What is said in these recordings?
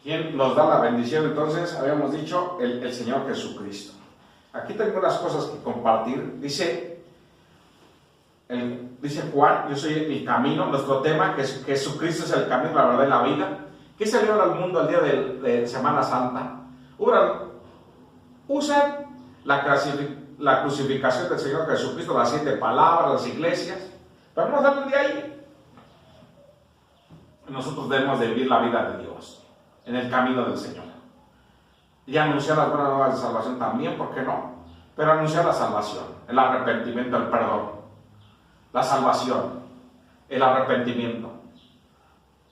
¿Quién nos da la bendición? Entonces, habíamos dicho, el Señor Jesucristo. Aquí tengo unas cosas que compartir. Dice Juan, yo soy el camino. Nuestro tema, que Jesucristo es el camino, la verdad y la vida. ¿Qué se celebra al mundo el día de Semana Santa? Usan la crucificación del Señor Jesucristo, las 7 palabras, las iglesias, pero no salen de ahí. Nosotros debemos de vivir la vida de Dios en el camino del Señor y anunciar las buenas nuevas de salvación también, ¿por qué no? Pero anunciar la salvación, el arrepentimiento, el perdón, la salvación, el arrepentimiento,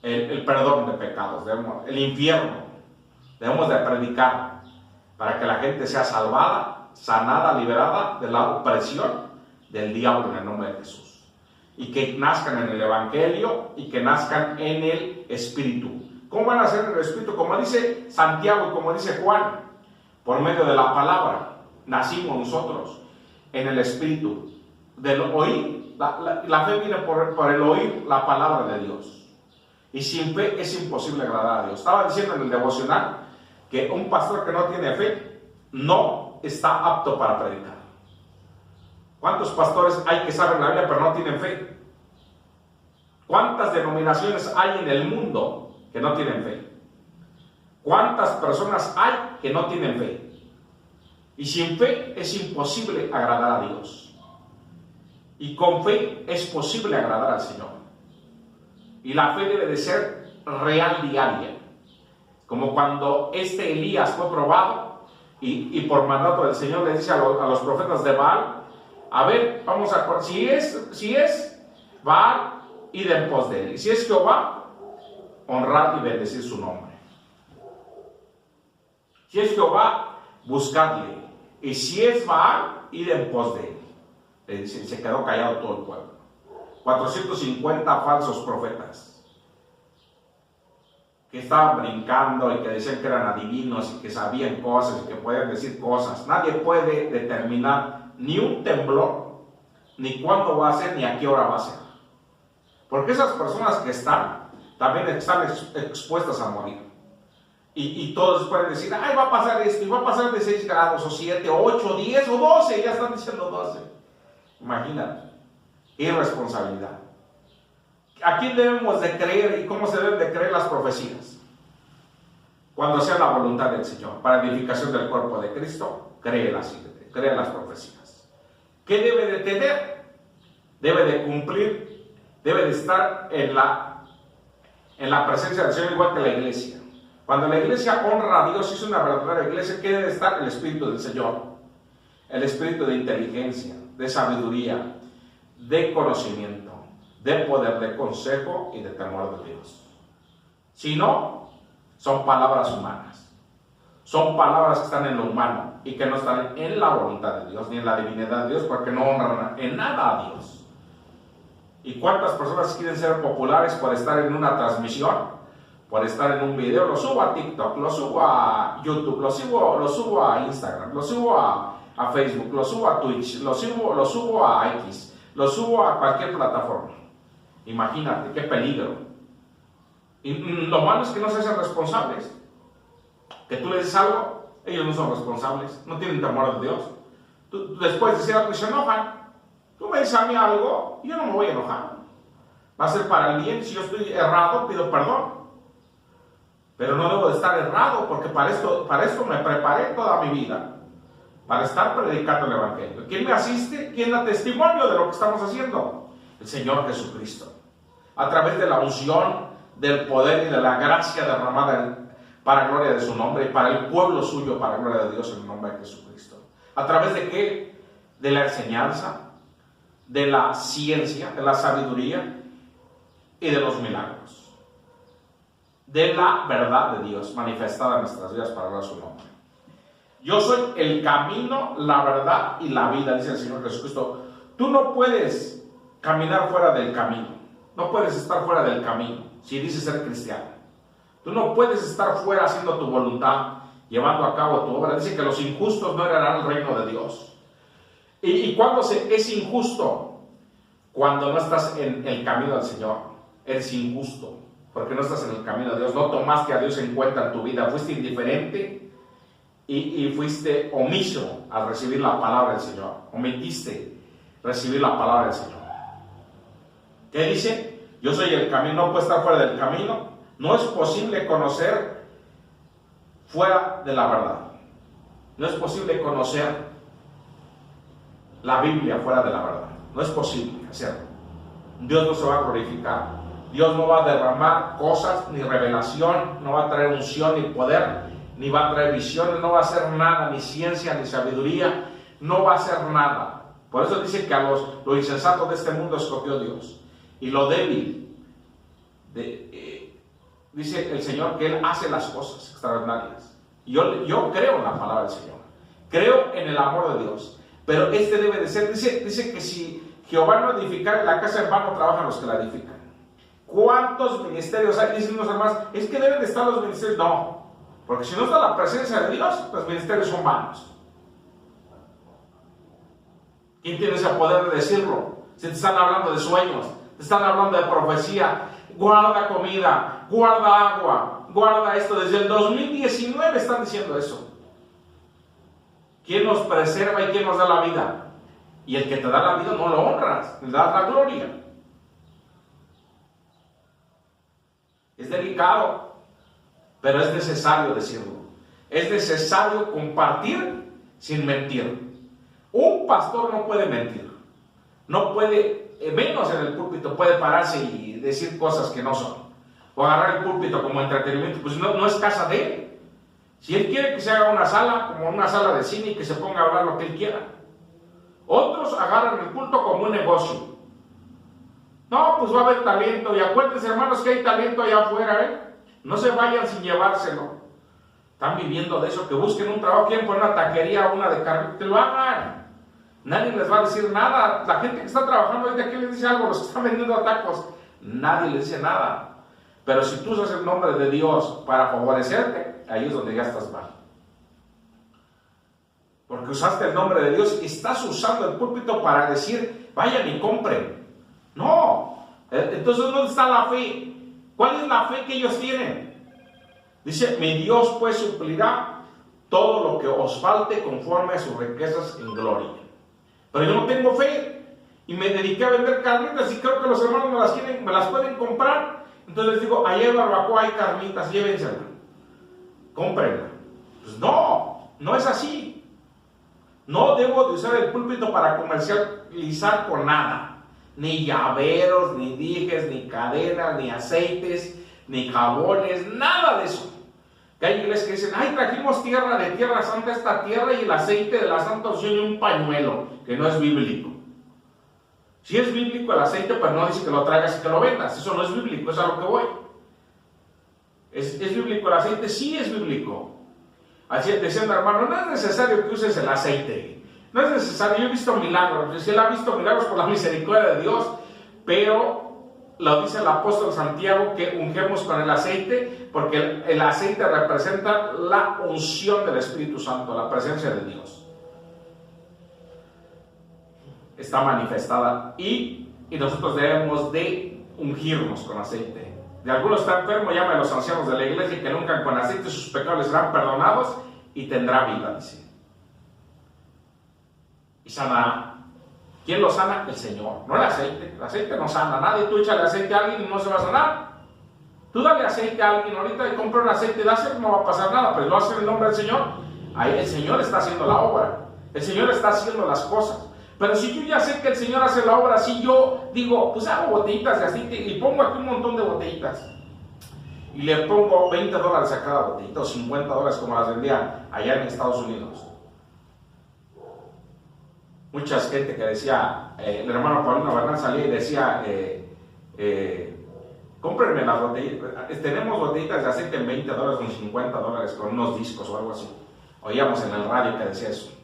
el perdón de pecados, el infierno, debemos de predicar para que la gente sea salvada, sanada, liberada de la opresión del diablo en el nombre de Jesús, y que nazcan en el Evangelio y que nazcan en el Espíritu. ¿Cómo van a ser en el Espíritu? Como dice Santiago y como dice Juan, por medio de la palabra nacimos nosotros en el Espíritu, del oír. La fe viene por el oír la palabra de Dios, y sin fe es imposible agradar a Dios. Estaba diciendo en el devocional que un pastor que no tiene fe no está apto para predicar. ¿Cuántos pastores hay que saben la Biblia pero no tienen fe? ¿Cuántas denominaciones hay en el mundo que no tienen fe? ¿Cuántas personas hay que no tienen fe? Y sin fe es imposible agradar a Dios. Y con fe es posible agradar al Señor. Y la fe debe de ser real, diaria. Como cuando Elías fue probado y por mandato del Señor le dice a los profetas de Baal: a ver, vamos a, si es Baal, id en pos de él, y si es Jehová, honrad y bendecid su nombre. Si es Jehová, buscadle, y si es Baal, id en pos de él. Le dice, se quedó callado todo el pueblo. 450 falsos profetas que estaban brincando y que decían que eran adivinos y que sabían cosas y que podían decir cosas. Nadie puede determinar ni un temblor, ni cuándo va a ser, ni a qué hora va a ser. Porque esas personas que también están expuestas a morir. Y todos pueden decir, ay, va a pasar esto, y va a pasar de 6 grados, o 7, o 8, 10, o 12, ya están diciendo 12. Imagínate, qué irresponsabilidad. ¿A quién debemos de creer y cómo se deben de creer las profecías? Cuando sea la voluntad del Señor, para edificación del cuerpo de Cristo, cree las profecías. ¿Qué debe de tener? Debe de cumplir, debe de estar en la presencia del Señor, igual que la iglesia. Cuando la iglesia honra a Dios y es una verdadera iglesia, ¿qué debe estar? El Espíritu del Señor, el Espíritu de inteligencia, de sabiduría, de conocimiento, de poder, de consejo y de temor de Dios. Si no, son palabras humanas, son palabras que están en lo humano y que no están en la voluntad de Dios ni en la divinidad de Dios, porque no honran en nada a Dios. ¿Y cuántas personas quieren ser populares por estar en una transmisión, por estar en un video? Lo subo a TikTok, lo subo a YouTube, lo subo a Instagram, lo subo a Facebook, lo subo a Twitch, lo subo a X, lo subo a cualquier plataforma. Imagínate, qué peligro. Y lo malo es que no se hacen responsables. Que tú les dices algo, ellos no son responsables, no tienen temor de Dios. Tú después de decir algo y se enojan. Tú me dices a mí algo y yo no me voy a enojar. Va a ser para el bien. Si yo estoy errado, pido perdón. Pero no debo de estar errado, porque para esto me preparé toda mi vida, para estar predicando el Evangelio. ¿Quién me asiste? ¿Quién da testimonio de lo que estamos haciendo? El Señor Jesucristo. A través de la unción, del poder y de la gracia derramada para gloria de su nombre y para el pueblo suyo, para gloria de Dios en el nombre de Jesucristo. ¿A través de qué? De la enseñanza, de la ciencia, de la sabiduría y de los milagros. De la verdad de Dios manifestada en nuestras vidas para gloria de su nombre. Yo soy el camino, la verdad y la vida, dice el Señor Jesucristo. Tú no puedes caminar fuera del camino. No puedes estar fuera del camino si dices ser cristiano. Tú no puedes estar fuera haciendo tu voluntad, llevando a cabo tu obra. Dice que los injustos no heredarán el reino de Dios. ¿Y cuándo es injusto? Cuando no estás en el camino del Señor. Eres injusto. porque no estás en el camino de Dios, no tomaste a Dios en cuenta en tu vida, fuiste indiferente y fuiste omiso al recibir la palabra del Señor, omitiste recibir la palabra del Señor. ¿Qué dice? Yo soy el camino, no puedo estar fuera del camino, no es posible conocer fuera de la verdad, no es posible conocer la Biblia fuera de la verdad, no es posible hacerlo. Dios no se va a glorificar, Dios no va a derramar cosas, ni revelación, no va a traer unción ni poder, ni va a traer visiones, no va a hacer nada, ni ciencia, ni sabiduría, no va a hacer nada. Por eso dice que a los insensatos de este mundo escogió Dios, y lo débil, dice el Señor que Él hace las cosas extraordinarias. Yo creo en la palabra del Señor, creo en el amor de Dios, pero este debe de ser, dice que si Jehová no edificar la casa, en vano trabajan los que la edifican. ¿Cuántos ministerios hay? Dicen los hermanos, es que deben de estar los ministerios. No, porque si no está la presencia de Dios, los ministerios son vanos. ¿Quién tiene ese poder de decirlo? Si te están hablando de sueños, te están hablando de profecía, guarda comida, guarda agua, guarda esto. Desde el 2019 están diciendo eso. ¿Quién nos preserva y quién nos da la vida? Y el que te da la vida no lo honras, le das la gloria. Es delicado, pero es necesario decirlo. Es necesario compartir sin mentir. Un pastor no puede mentir. No puede, menos en el púlpito, puede pararse y decir cosas que no son. O agarrar el púlpito como entretenimiento, pues no es casa de él. Si él quiere que se haga una sala, como una sala de cine, y que se ponga a hablar lo que él quiera. Otros agarran el culto como un negocio. No, pues va a haber talento. Y acuérdense, hermanos, que hay talento allá afuera, ¿eh? No se vayan sin llevárselo. Están viviendo de eso, que busquen un trabajo, quieren poner una taquería o una de carne, que lo hagan. Nadie les va a decir nada. La gente que está trabajando ahorita, ¿qué les dice algo? Los que están vendiendo tacos, nadie les dice nada. Pero si tú usas el nombre de Dios para favorecerte, ahí es donde ya estás mal. Porque usaste el nombre de Dios y estás usando el púlpito para decir, vayan y compren. No. Entonces, ¿dónde está la fe? ¿Cuál es la fe que ellos tienen? Dice, mi Dios pues suplirá todo lo que os falte conforme a sus riquezas en gloria. Pero yo no tengo fe y me dediqué a vender carnitas y creo que los hermanos me las pueden comprar. Entonces les digo, allá en barbacoa hay carnitas, llévenselas, cómprenla. Pues no es así. No debo de usar el púlpito para comercializar con nada. Ni llaveros, ni dijes, ni cadenas, ni aceites, ni jabones, nada de eso. Que hay iglesias que dicen, ay, trajimos tierra de Tierra Santa, esta tierra y el aceite de la Santa Unción y un pañuelo, que no es bíblico. Si es bíblico el aceite, pues no dice que lo traigas y que lo vendas. Eso no es bíblico, es a lo que voy. ¿Es bíblico el aceite? Sí es bíblico. Así diciendo, hermano, no es necesario que uses el aceite. No es necesario, yo he visto milagros. Si él ha visto milagros por la misericordia de Dios, pero lo dice el apóstol Santiago que ungemos con el aceite, porque el aceite representa la unción del Espíritu Santo, la presencia de Dios. Está manifestada y nosotros debemos de ungirnos con aceite. De alguno está enfermo, llame a los ancianos de la iglesia y que nunca con aceite sus pecados serán perdonados y tendrá vida, dice. Y sanará. ¿Quién lo sana? El Señor, no el aceite. El aceite no sana. Nadie, tú échale aceite a alguien y no se va a sanar. Tú dale aceite a alguien ahorita y compra un aceite, dáselo, no va a pasar nada, pero lo hace en el nombre del Señor. Ahí el Señor está haciendo la obra. El Señor está haciendo las cosas. Pero si yo ya sé que el Señor hace la obra, si yo digo, pues hago botellitas de aceite y pongo aquí un montón de botellitas y le pongo $20 a cada botellita o $50 como las vendía allá en Estados Unidos. Mucha gente que decía, el hermano Paulino Bernal salía y decía, cómprenme las botellitas, tenemos botellitas de aceite en $20 o $50 con unos discos o algo así. Oíamos en el radio que decía eso.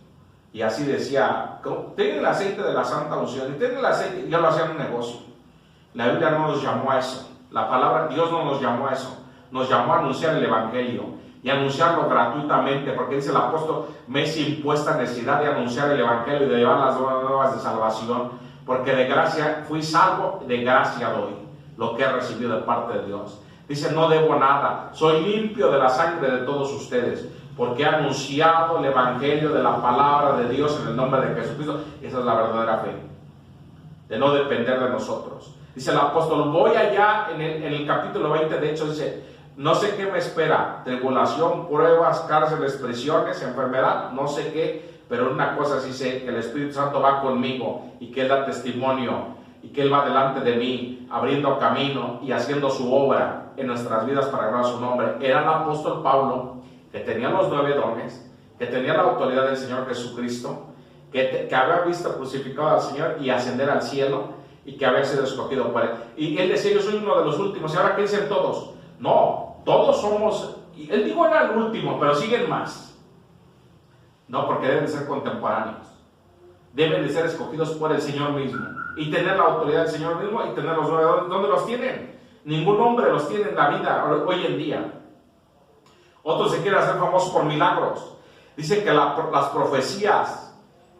Y así decía, ten el aceite de la Santa Unción, y ten el aceite, y ya lo hacían un negocio. La Biblia no nos llamó a eso, la palabra, Dios no nos llamó a eso, nos llamó a anunciar el Evangelio, y anunciarlo gratuitamente, porque dice el apóstol, me es impuesta necesidad de anunciar el Evangelio y de llevar las buenas nuevas de salvación, porque de gracia fui salvo, de gracia doy, lo que he recibido de parte de Dios. Dice, no debo nada, soy limpio de la sangre de todos ustedes, porque he anunciado el evangelio de la palabra de Dios en el nombre de Jesucristo. Esa es la verdadera fe, de no depender de nosotros. Dice el apóstol, voy allá en el capítulo 20, de hecho dice, no sé qué me espera, tribulación, pruebas, cárceles, prisiones, enfermedad, no sé qué, pero una cosa sí sé, que el Espíritu Santo va conmigo y que Él da testimonio y que Él va delante de mí, abriendo camino y haciendo su obra en nuestras vidas para agradar su nombre. Era el apóstol Pablo, que tenía los 9 dones, que tenía la autoridad del Señor Jesucristo, que había visto crucificado al Señor y ascender al cielo, y que había sido escogido por Él. Y Él decía, yo soy uno de los últimos. ¿Y ahora qué dicen todos? No, todos somos, y Él dijo era el último, pero siguen más. No, porque deben de ser contemporáneos. Deben de ser escogidos por el Señor mismo, y tener la autoridad del Señor mismo, y tener los 9 dones. ¿Dónde los tienen? Ningún hombre los tiene en la vida hoy en día. Otros se quieren hacer famosos por milagros. Dicen que las profecías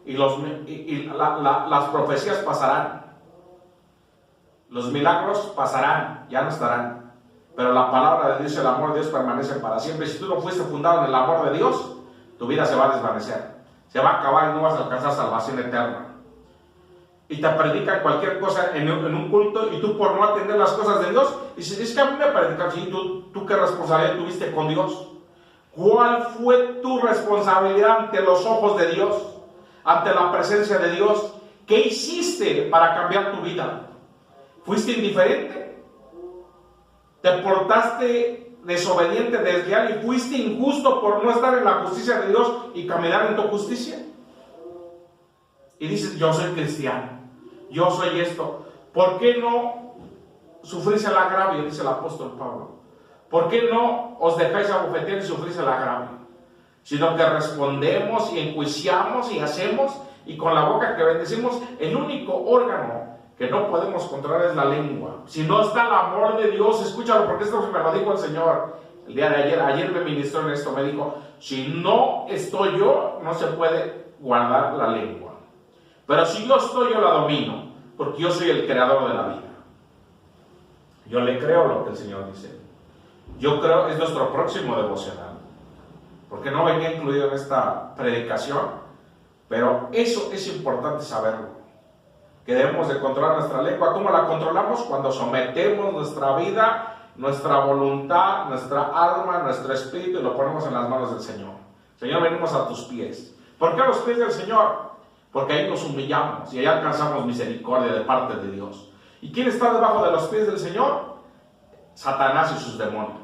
las profecías pasarán. Los milagros pasarán, ya no estarán. Pero la palabra de Dios y el amor de Dios permanecen para siempre. Si tú no fuiste fundado en el amor de Dios, tu vida se va a desvanecer. Se va a acabar y no vas a alcanzar salvación eterna. Y te predican cualquier cosa en un culto, y tú por no atender las cosas de Dios, dices, es que a mí me predican. ¿Sí? ¿Tú qué responsabilidad tuviste con Dios? ¿Cuál fue tu responsabilidad ante los ojos de Dios? Ante la presencia de Dios. ¿Qué hiciste para cambiar tu vida? ¿Fuiste indiferente? ¿Te portaste desobediente, desleal y fuiste injusto por no estar en la justicia de Dios y caminar en tu justicia? Y dices, yo soy cristiano, yo soy esto. ¿Por qué no sufrís el agravio? Dice el apóstol Pablo. ¿Por qué no os dejáis abofetear y sufrís el agravio? Sino que respondemos y enjuiciamos y hacemos, y con la boca que bendecimos. El único órgano que no podemos controlar es la lengua. Si no está el amor de Dios, escúchalo, porque esto me lo dijo el Señor el día de ayer me ministró en esto, me dijo, si no estoy yo, no se puede guardar la lengua. Pero si yo estoy, yo la domino, porque yo soy el creador de la vida. Yo le creo lo que el Señor dice. Yo creo, es nuestro próximo devocional, porque no venía incluido en esta predicación, pero eso es importante saberlo, que debemos de controlar nuestra lengua. ¿Cómo la controlamos? Cuando sometemos nuestra vida, nuestra voluntad, nuestra alma, nuestro espíritu, y lo ponemos en las manos del Señor. Señor, venimos a tus pies. ¿Por qué a los pies del Señor? Porque ahí nos humillamos y ahí alcanzamos misericordia de parte de Dios. ¿Y quién está debajo de los pies del Señor? Satanás y sus demonios.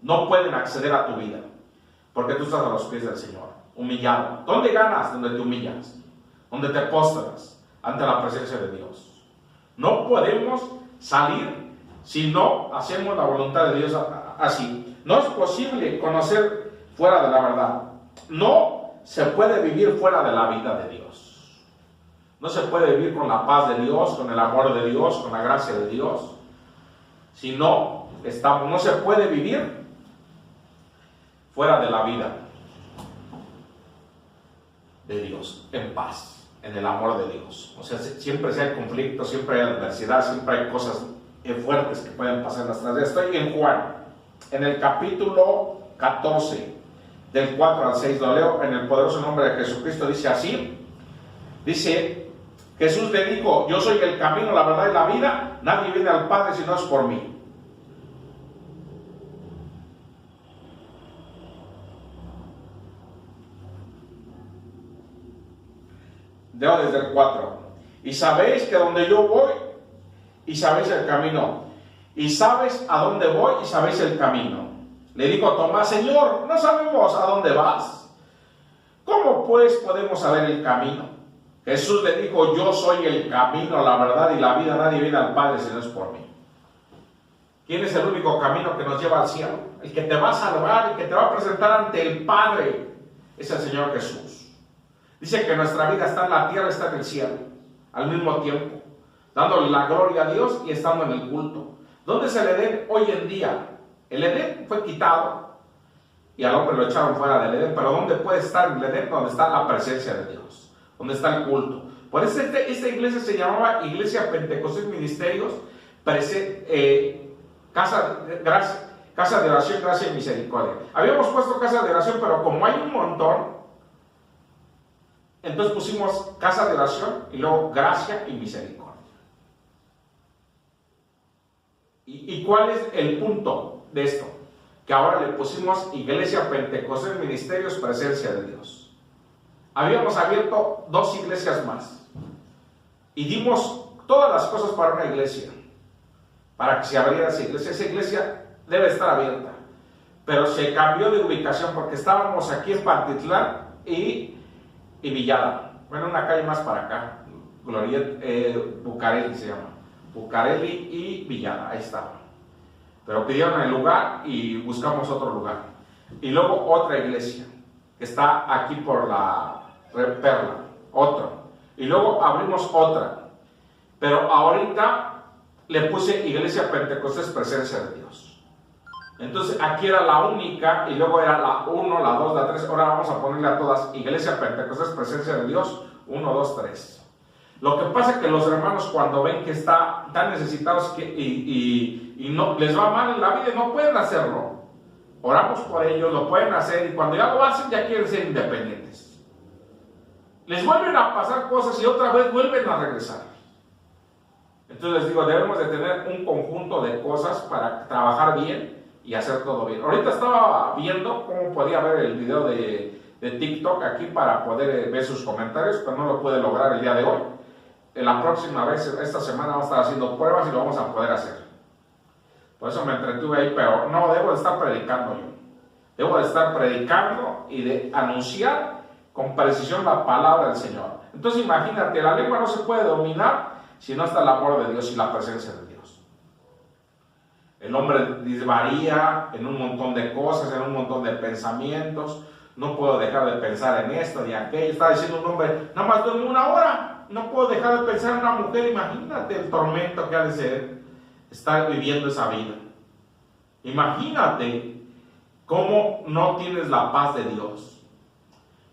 No pueden acceder a tu vida, porque tú estás a los pies del Señor, humillado. ¿Dónde ganas? Donde te humillas, donde te postras ante la presencia de Dios. No podemos salir si no hacemos la voluntad de Dios así. No es posible conocer fuera de la verdad. No se puede vivir fuera de la vida de Dios. No se puede vivir con la paz de Dios, con el amor de Dios, con la gracia de Dios. Si no se puede vivir fuera de la vida de Dios, en paz, en el amor de Dios. O sea, siempre hay conflicto, siempre hay adversidad, siempre hay cosas fuertes que pueden pasar en nuestras vidas. Estoy en Juan, en el capítulo 14, del 4 al 6, lo leo en el poderoso nombre de Jesucristo. Dice así, dice, Jesús le dijo, yo soy el camino, la verdad y la vida, nadie viene al Padre si no es por mí. Leo desde el 4. Y sabéis que donde yo voy, y sabéis el camino. Y sabes a dónde voy, y sabéis el camino. Le dijo Tomás, Señor, no sabemos a dónde vas. ¿Cómo pues podemos saber el camino? Jesús le dijo, yo soy el camino, la verdad y la vida. Nadie viene al Padre si no es por mí. ¿Quién es el único camino que nos lleva al cielo? El que te va a salvar, el que te va a presentar ante el Padre, es el Señor Jesús. Dice que nuestra vida está en la tierra, está en el cielo, al mismo tiempo, dándole la gloria a Dios y estando en el culto. ¿Dónde es el Edén hoy en día? El Edén fue quitado y al hombre lo echaron fuera del Edén, pero ¿dónde puede estar el Edén? Donde está la presencia de Dios, donde está el culto. Por eso esta iglesia se llamaba Iglesia Pentecostés Ministerios casa de oración, gracia y misericordia. Habíamos puesto casa de oración, pero como hay un montón, entonces pusimos casa de oración y luego gracia y misericordia. ¿Y cuál es el punto de esto? Que ahora le pusimos Iglesia Pentecostés, Ministerios, Presencia de Dios. Habíamos abierto 2 iglesias más y dimos todas las cosas para una iglesia, para que se abriera esa iglesia. Esa iglesia debe estar abierta, pero se cambió de ubicación porque estábamos aquí en Pantitlán y Villada, bueno, una calle más para acá, Bucareli se llama, Bucareli y Villada, ahí estaba. Pero pidieron el lugar y buscamos otro lugar. Y luego otra iglesia, que está aquí por la Perla, otro. Y luego abrimos otra. Pero ahorita le puse Iglesia Pentecostés, Presencia de Dios. Entonces aquí era la única, y luego era la 1, la 2, la 3. Ahora vamos a ponerle a todas Iglesia Pentecostés, Presencia de Dios, 1, 2, 3. Lo que pasa es que los hermanos, cuando ven que están necesitados y no les va mal en la vida, no pueden hacerlo. Oramos por ellos, lo pueden hacer, y cuando ya lo hacen, ya quieren ser independientes. Les vuelven a pasar cosas y otra vez vuelven a regresar. Entonces les digo, debemos de tener un conjunto de cosas para trabajar bien y hacer todo bien. Ahorita estaba viendo cómo podía ver el video de TikTok aquí para poder ver sus comentarios, pero no lo pude lograr el día de hoy. La próxima vez, esta semana, vamos a estar haciendo pruebas y lo vamos a poder hacer. Por eso me entretuve ahí, pero no, debo de estar predicando yo. Debo de estar predicando y de anunciar con precisión la palabra del Señor. Entonces imagínate, la lengua no se puede dominar si no está el amor de Dios y la presencia de Dios. El hombre varía en un montón de cosas, en un montón de pensamientos. No puedo dejar de pensar en esto ni aquello. Está diciendo un hombre, nada más duermo 1 hora. No puedo dejar de pensar en una mujer. Imagínate el tormento que ha de ser estar viviendo esa vida. Imagínate cómo no tienes la paz de Dios.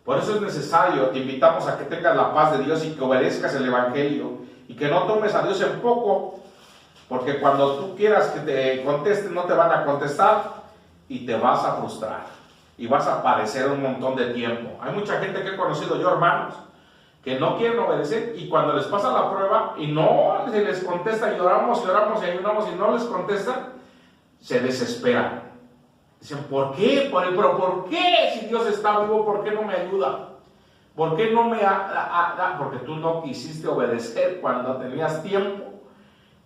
Por eso es necesario, te invitamos a que tengas la paz de Dios y que obedezcas el Evangelio y que no tomes a Dios en poco, porque cuando tú quieras que te contesten, no te van a contestar y te vas a frustrar y vas a padecer un montón de tiempo. Hay mucha gente que he conocido yo, hermanos, que no quieren obedecer, y cuando les pasa la prueba y no se les contesta, y oramos y oramos y ayunamos y no les contestan, se desesperan. Dicen, ¿por qué? Pero ¿por qué? Si Dios está vivo, ¿por qué no me ayuda? ¿Por qué no me Porque tú no quisiste obedecer cuando tenías tiempo.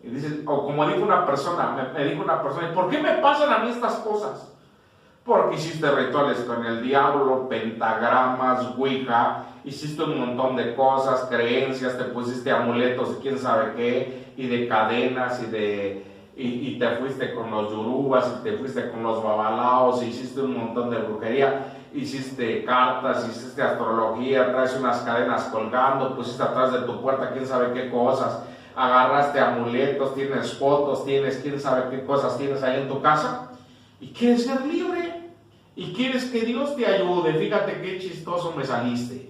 Y dices, o como dijo una persona, me dijo una persona, ¿por qué me pasan a mí estas cosas? Porque hiciste rituales con el diablo, pentagramas, ouija, hiciste un montón de cosas, creencias, te pusiste amuletos de quién sabe qué, y de cadenas, y te fuiste con los yurubas, y te fuiste con los babalaos, y hiciste un montón de brujería, hiciste cartas, hiciste astrología, traes unas cadenas colgando, pusiste atrás de tu puerta quién sabe qué cosas, agarraste amuletos, tienes fotos, tienes quién sabe qué cosas tienes ahí en tu casa, y quieres ser libre. Y quieres que Dios te ayude. Fíjate qué chistoso me saliste.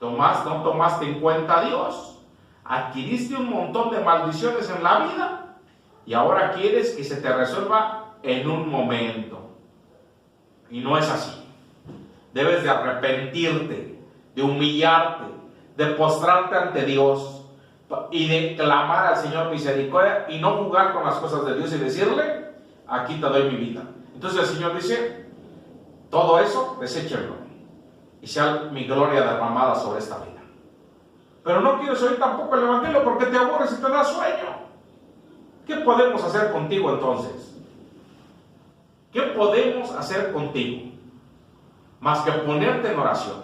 No tomaste en cuenta a Dios. Adquiriste un montón de maldiciones en la vida. Y ahora quieres que se te resuelva en un momento. Y no es así. Debes de arrepentirte, de humillarte, de postrarte ante Dios y de clamar al Señor misericordia y no jugar con las cosas de Dios y decirle, aquí te doy mi vida. Entonces el Señor dice, todo eso, deséchenlo, y sea mi gloria derramada sobre esta vida. Pero no quieres oír tampoco el Evangelio porque te aburres y te da sueño. ¿Qué podemos hacer contigo entonces? ¿Qué podemos hacer contigo? Más que ponerte en oración.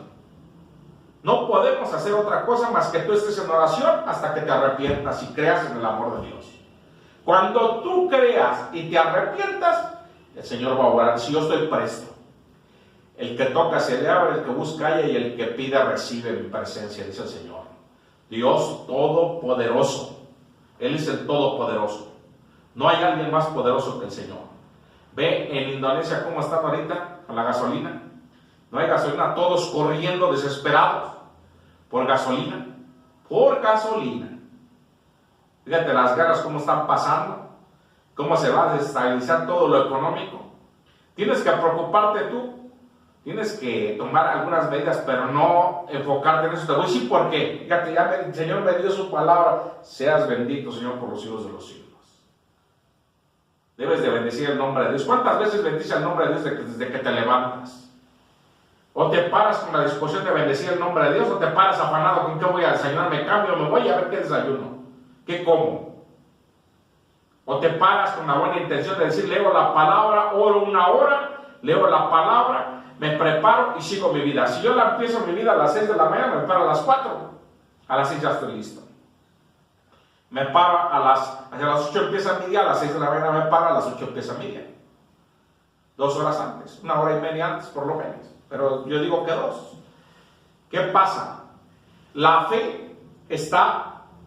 No podemos hacer otra cosa más que tú estés en oración hasta que te arrepientas y creas en el amor de Dios. Cuando tú creas y te arrepientas, el Señor va a orar. Si yo estoy presto, el que toca se le abre, el que busca halla y el que pide recibe mi presencia, dice el Señor. Dios todopoderoso, Él es el todopoderoso. No hay alguien más poderoso que el Señor. Ve en Indonesia cómo están ahorita con la gasolina. No hay gasolina, todos corriendo desesperados por gasolina. Por gasolina. Fíjate las guerras cómo están pasando. cómo se va a desestabilizar todo lo económico. Tienes que preocuparte tú, tienes que tomar algunas medidas, pero no enfocarte en eso. Te voy a decir por qué. Fíjate, ya el Señor me dio su palabra. Seas bendito, Señor, por los siglos de los siglos. Debes de bendecir el nombre de Dios. ¿Cuántas veces bendices el nombre de Dios desde que te levantas? ¿O te paras con la disposición de bendecir el nombre de Dios? ¿O te paras afanado con qué voy a desayunar? Me cambio, me voy a ver qué desayuno, qué como? ¿O te paras con la buena intención de decir, leo la palabra, oro una hora, leo la palabra, me preparo y sigo mi vida? Si yo la empiezo mi vida a las 6 de la mañana, me paro a las 4. A las 6 ya estoy listo. Me paro a las 8 empieza mi día, a las 6 de la mañana me paro, a las 8 empieza mi día. 2 horas antes, 1 hora y media antes por lo menos. Pero yo digo que 2. ¿Qué pasa? La fe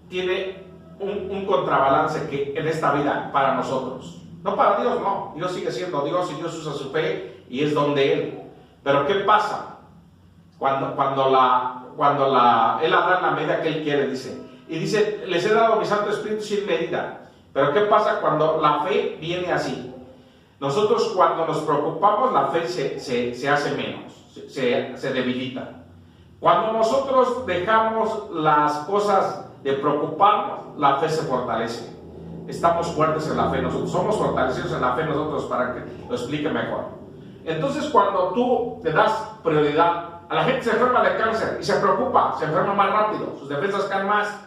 tiene un contrabalance que en esta vida para nosotros. No para Dios, no. Dios sigue siendo Dios y Dios usa su fe y es don de Él. Pero ¿qué pasa? Cuando Él habla en la medida que Él quiere, dice. Y dice, les he dado mi Santo Espíritu sin medida. Pero ¿qué pasa cuando la fe viene así? Nosotros cuando nos preocupamos, la fe se hace menos, se debilita. Cuando nosotros dejamos las cosas de preocuparnos, la fe se fortalece. Estamos fuertes en la fe, nosotros somos fortalecidos en la fe nosotros, para que lo explique mejor. Entonces cuando tú le das prioridad, a la gente se enferma de cáncer y se preocupa, se enferma más rápido, sus defensas caen más,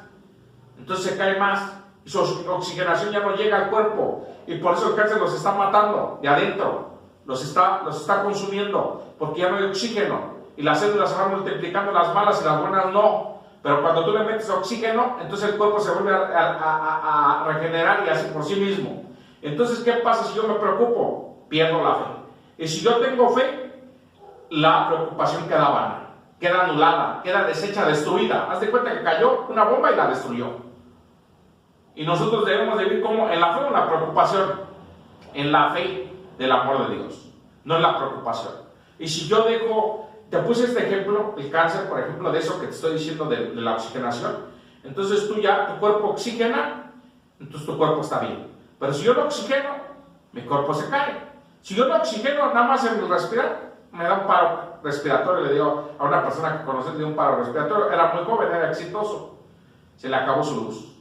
entonces se cae más, y su oxigenación ya no llega al cuerpo, y por eso el cáncer los está matando de adentro, los está consumiendo, porque ya no hay oxígeno, y las células se van multiplicando, las malas y las buenas no. Pero cuando tú le metes oxígeno, entonces el cuerpo se vuelve a regenerar y así por sí mismo. Entonces, ¿qué pasa si yo me preocupo? Pierdo la fe. Y si yo tengo fe, la preocupación queda vana, queda anulada, queda deshecha, destruida. Haz de cuenta que cayó una bomba y la destruyó. Y nosotros debemos de vivir como en la fe o en la preocupación. En la fe del amor de Dios, no en la preocupación. Y si yo dejo, te puse este ejemplo, el cáncer, por ejemplo, de eso que te estoy diciendo de la oxigenación. Entonces tu cuerpo oxigena, entonces tu cuerpo está bien. Pero si yo no oxigeno, mi cuerpo se cae. Si yo no oxigeno, nada más en mi respirar, me da un paro respiratorio. Le digo a una persona que conocí, le dio un paro respiratorio, era muy joven, era exitoso, se le acabó su luz.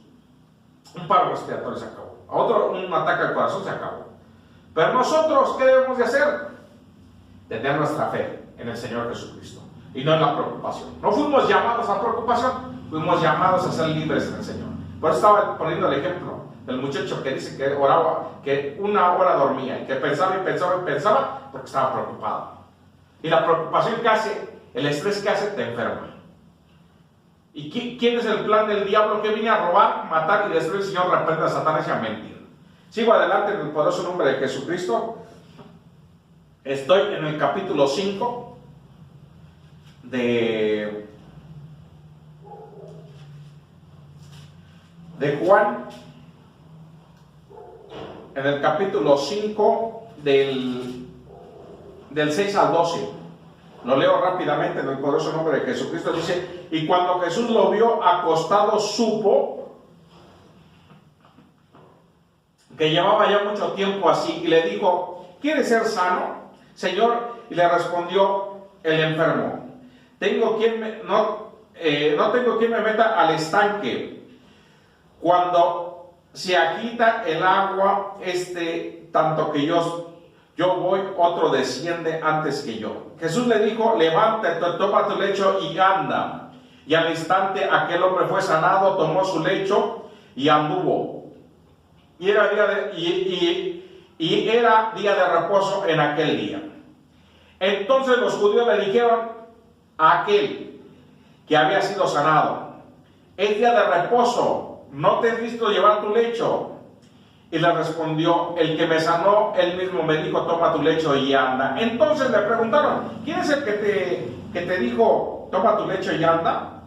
Un paro respiratorio se acabó. A otro, un ataque al corazón se acabó. Pero nosotros, ¿qué debemos de hacer? Tener nuestra fe en el Señor Jesucristo y no en la preocupación. No fuimos llamados a preocupación, fuimos llamados a ser libres en el Señor. Por eso estaba poniendo el ejemplo del muchacho que dice que oraba, que 1 hora dormía y que pensaba y pensaba y pensaba porque estaba preocupado. Y la preocupación que hace, el estrés que hace, te enferma. ¿Y quién es el plan del diablo? Que viene a robar, matar y destruir? El Señor reprenda a Satanás y a mentir. Sigo adelante en el poderoso nombre de Jesucristo. Estoy en el capítulo 5 de Juan. En el capítulo 5 del 6 al 12. Lo leo rápidamente en el poderoso nombre de Jesucristo. Dice, y cuando Jesús lo vio acostado, supo que llevaba ya mucho tiempo así, y le dijo, ¿quieres ser sano, Señor? Y le respondió el enfermo, no tengo quien me meta al estanque cuando se agita el agua, tanto que yo voy, otro desciende antes que yo. Jesús le dijo, levántate, toma tu lecho y anda. Y al instante aquel hombre fue sanado, tomó su lecho y anduvo. Y era día de reposo en aquel día. Entonces los judíos le dijeron a aquel que había sido sanado, es día de reposo, ¿no te has visto llevar tu lecho? Y le respondió, el que me sanó, él mismo me dijo, toma tu lecho y anda. Entonces le preguntaron, ¿quién es el que te dijo, toma tu lecho y anda?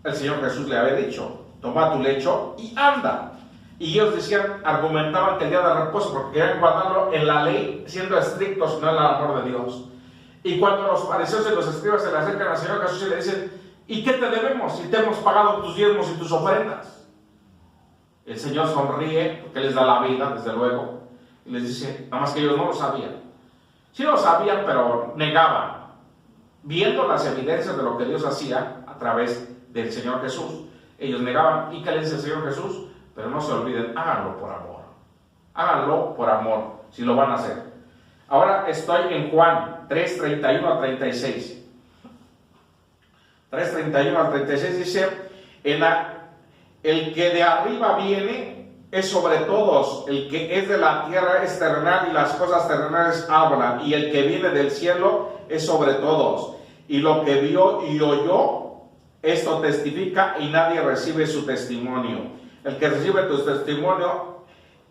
El Señor Jesús le había dicho, toma tu lecho y anda. Y ellos argumentaban que el día de reposo, porque querían guardarlo en la ley, siendo estrictos, no en el amor de Dios. Y cuando los fariseos y los escribas se le acercan al Señor Jesús y le dicen, ¿y qué te debemos si te hemos pagado tus diezmos y tus ofrendas? El Señor sonríe porque les da la vida, desde luego, y les dice, nada más que ellos no lo sabían. Sí lo sabían, pero negaban, viendo las evidencias de lo que Dios hacía a través del Señor Jesús. Ellos negaban. ¿Y qué le dice el Señor Jesús? Pero no se olviden, háganlo por amor. Háganlo por amor, si lo van a hacer. Ahora estoy en Juan 3:31 a 36. 3:31 al 36 dice, el que de arriba viene es sobre todos, el que es de la tierra es terrenal y las cosas terrenales hablan, y el que viene del cielo es sobre todos. Y lo que vio y oyó, esto testifica, y nadie recibe su testimonio. El que recibe tu testimonio,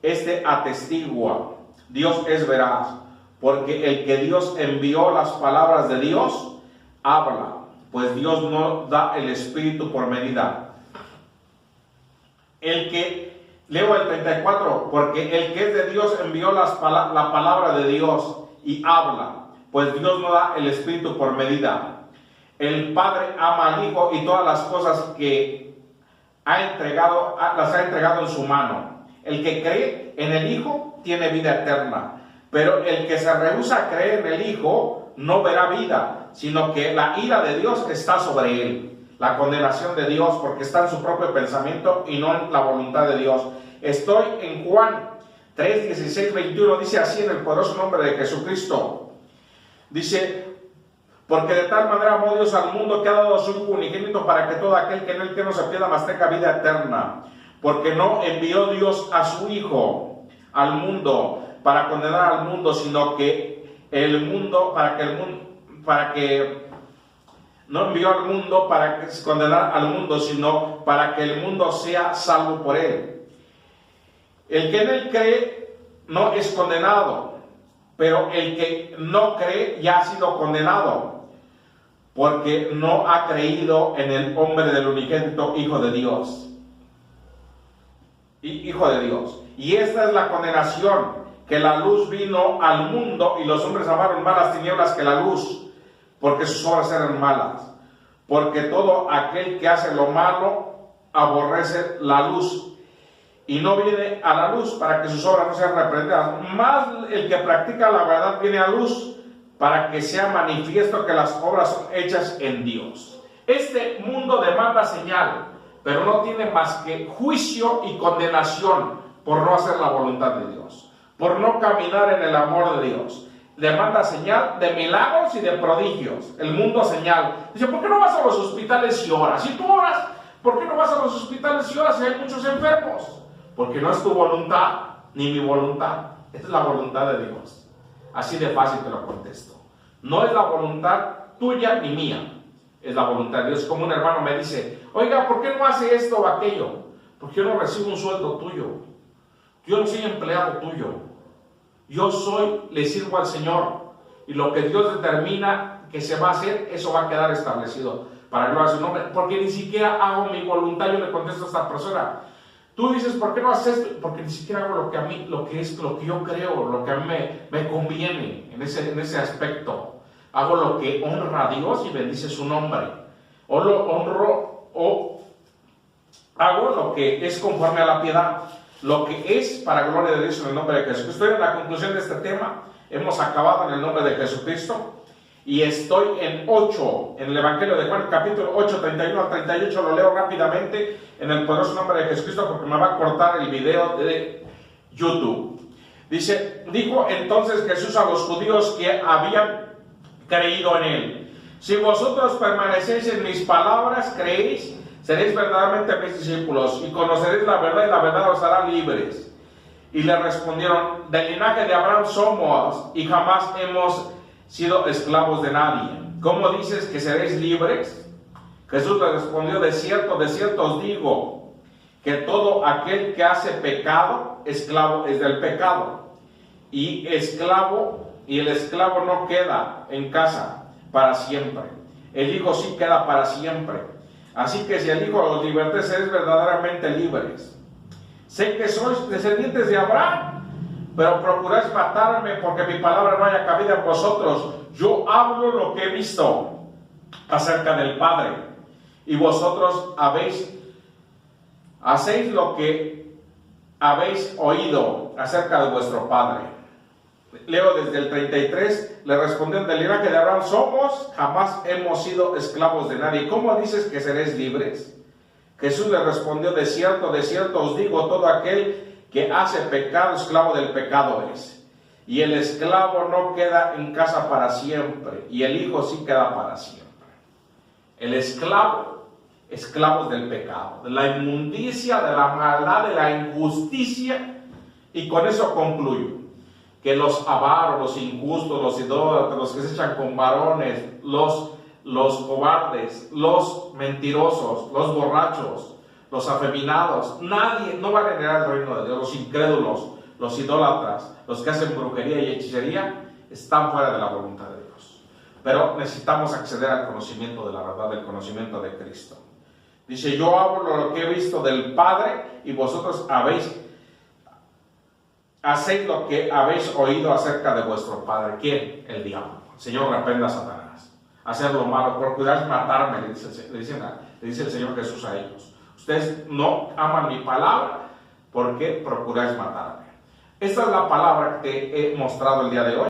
este atestigua. Dios es veraz, porque el que Dios envió las palabras de Dios, habla, pues Dios no da el Espíritu por medida. Leo el 34, porque el que es de Dios envió la palabra de Dios y habla, pues Dios no da el Espíritu por medida. El Padre ama al Hijo y todas las cosas que las ha entregado en su mano. El que cree en el Hijo tiene vida eterna, pero el que se rehúsa a creer en el Hijo no verá vida, sino que la ira de Dios está sobre él. La condenación de Dios, porque está en su propio pensamiento y no en la voluntad de Dios. Estoy en Juan 3, 16, 21, dice así en el poderoso nombre de Jesucristo. Dice, porque de tal manera amó Dios al mundo que ha dado a su Hijo unigénito para que todo aquel que en él no se pierda, mas tenga vida eterna. Porque no envió Dios a su Hijo al mundo para condenar al mundo, sino que no envió al mundo para condenar al mundo, sino para que el mundo sea salvo por él. El que en él cree no es condenado, pero el que no cree ya ha sido condenado, porque no ha creído en el nombre del unigénito Hijo de Dios. Hijo de Dios. Y esta es la condenación, que la luz vino al mundo y los hombres amaron más las tinieblas que la luz, porque sus obras eran malas. Porque todo aquel que hace lo malo aborrece la luz y no viene a la luz para que sus obras no sean reprendidas. Más el que practica la verdad viene a luz para que sea manifiesto que las obras son hechas en Dios. Este mundo demanda señal, pero no tiene más que juicio y condenación por no hacer la voluntad de Dios, por no caminar en el amor de Dios. Demanda señal de milagros y de prodigios. El mundo señal. Dice, ¿por qué no vas a los hospitales y oras? Si tú oras, ¿por qué no vas a los hospitales y oras si hay muchos enfermos? Porque no es tu voluntad, ni mi voluntad. Es la voluntad de Dios. Así de fácil te lo contesto. No es la voluntad tuya ni mía. Es la voluntad de Dios. Como un hermano me dice, oiga, ¿por qué no hace esto o aquello? Porque yo no recibo un sueldo tuyo. Yo no soy empleado tuyo. Yo le sirvo al Señor, y lo que Dios determina que se va a hacer, eso va a quedar establecido para gloria de su nombre, porque ni siquiera hago mi voluntad. Yo le contesto a esta persona, tú dices, ¿por qué no haces esto? Porque ni siquiera hago lo que yo creo, lo que a mí me conviene en ese aspecto. Hago lo que honra a Dios y bendice su nombre, o lo honro, o hago lo que es conforme a la piedad, lo que es para gloria de Dios en el nombre de Jesucristo. Estoy en la conclusión de este tema. Hemos acabado en el nombre de Jesucristo. Y estoy en el Evangelio de Juan, capítulo 8, 31 al 38. Lo leo rápidamente en el poderoso nombre de Jesucristo, porque me va a cortar el video de YouTube. Dice, dijo entonces Jesús a los judíos que habían creído en él: si vosotros permanecéis en mis palabras, creéis, seréis verdaderamente mis discípulos, y conoceréis la verdad, y la verdad os hará libres. Y le respondieron: del linaje de Abraham somos, y jamás hemos sido esclavos de nadie. ¿Cómo dices que seréis libres? Jesús le respondió: de cierto os digo, que todo aquel que hace pecado, esclavo es del pecado. Y el esclavo no queda en casa para siempre. El Hijo sí queda para siempre. Así que si el Hijo los liberta, seréis verdaderamente libres. Sé que sois descendientes de Abraham, pero procuráis matarme, porque mi palabra no haya cabida en vosotros. Yo hablo lo que he visto acerca del Padre, y vosotros hacéis lo que habéis oído acerca de vuestro padre. Leo desde el 33, le respondió: del linaje de Abraham somos, jamás hemos sido esclavos de nadie. ¿Cómo dices que seréis libres? Jesús le respondió: de cierto os digo, todo aquel que hace pecado, esclavo del pecado es. Y el esclavo no queda en casa para siempre, y el hijo sí queda para siempre. El esclavo, esclavos del pecado, de la inmundicia, de la maldad, de la injusticia. Y con eso concluyo: que los avaros, los injustos, los idólatras, los que se echan con varones, los cobardes, los mentirosos, los borrachos, los afeminados, nadie, no van a heredar el reino de Dios. Los incrédulos, los idólatras, los que hacen brujería y hechicería, están fuera de la voluntad de Dios. Pero necesitamos acceder al conocimiento de la verdad, del conocimiento de Cristo. Dice: yo hablo lo que he visto del Padre, y vosotros hacéis lo que habéis oído acerca de vuestro padre. ¿Quién? El diablo. El Señor reprenda a Satanás. Hacer lo malo, procuráis matarme, le dice el Señor Jesús a ellos. Ustedes no aman mi palabra, porque procuráis matarme. Esta es la palabra que te he mostrado el día de hoy.